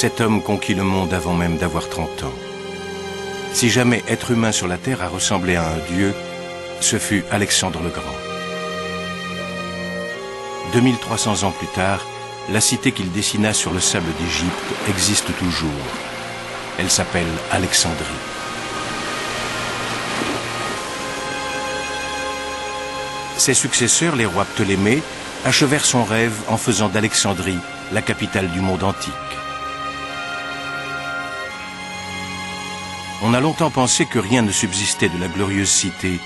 Cet homme conquit le monde avant même d'avoir 30 ans. Si jamais être humain sur la terre a ressemblé à un dieu, ce fut Alexandre le Grand. 2300 ans plus tard, la cité qu'il dessina sur le sable d'Égypte existe toujours. Elle s'appelle Alexandrie. Ses successeurs, les rois Ptolémée, achevèrent son rêve en faisant d'Alexandrie la capitale du monde antique. On a longtemps pensé que rien ne subsistait de la glorieuse cité,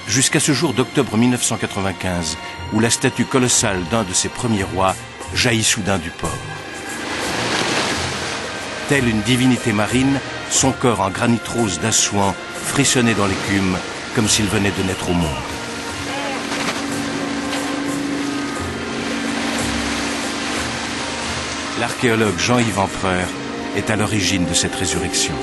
jusqu'à ce jour d'octobre 1995, où la statue colossale d'un de ses premiers rois jaillit soudain du port. Telle une divinité marine, son corps en granit rose d'Assouan frissonnait dans l'écume comme s'il venait de naître au monde. L'archéologue Jean-Yves Empereur est à l'origine de cette résurrection.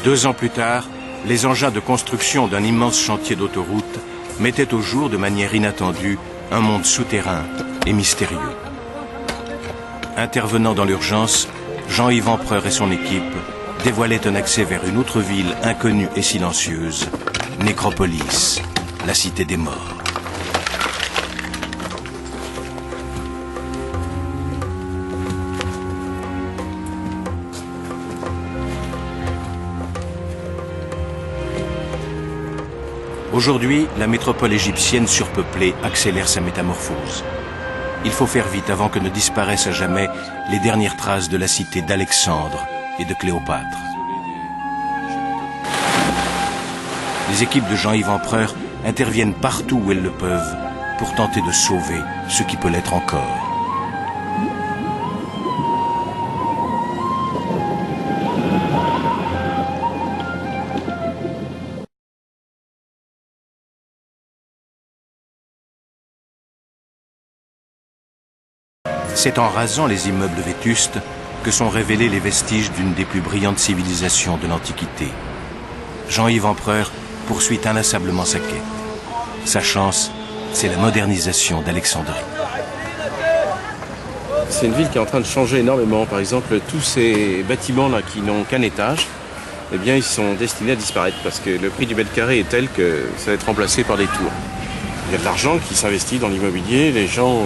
2 ans plus tard, les engins de construction d'un immense chantier d'autoroute mettaient au jour de manière inattendue un monde souterrain et mystérieux. Intervenant dans l'urgence, Jean-Yves Empereur et son équipe dévoilaient un accès vers une autre ville inconnue et silencieuse, Nécropolis, la cité des morts. Aujourd'hui, la métropole égyptienne surpeuplée accélère sa métamorphose. Il faut faire vite avant que ne disparaissent à jamais les dernières traces de la cité d'Alexandre et de Cléopâtre. Les équipes de Jean-Yves Empereur interviennent partout où elles le peuvent pour tenter de sauver ce qui peut l'être encore. C'est en rasant les immeubles vétustes que sont révélés les vestiges d'une des plus brillantes civilisations de l'Antiquité. Jean-Yves Empereur poursuit inlassablement sa quête. Sa chance, c'est la modernisation d'Alexandrie. C'est une ville qui est en train de changer énormément. Par exemple, tous ces bâtiments-là qui n'ont qu'un étage, eh bien, ils sont destinés à disparaître parce que le prix du mètre carré est tel que ça va être remplacé par des tours. Il y a de l'argent qui s'investit dans l'immobilier, les gens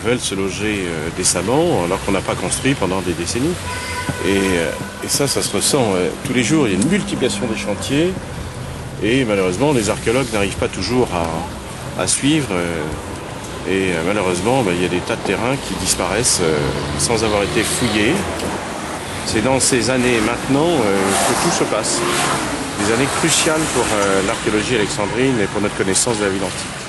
veulent se loger décemment alors qu'on n'a pas construit pendant des décennies. Et ça se ressent tous les jours. Il y a une multiplication des chantiers et malheureusement les archéologues n'arrivent pas toujours à suivre. Et malheureusement, il y a des tas de terrains qui disparaissent sans avoir été fouillés. C'est dans ces années maintenant que tout se passe. Des années cruciales pour l'archéologie alexandrine et pour notre connaissance de la ville antique.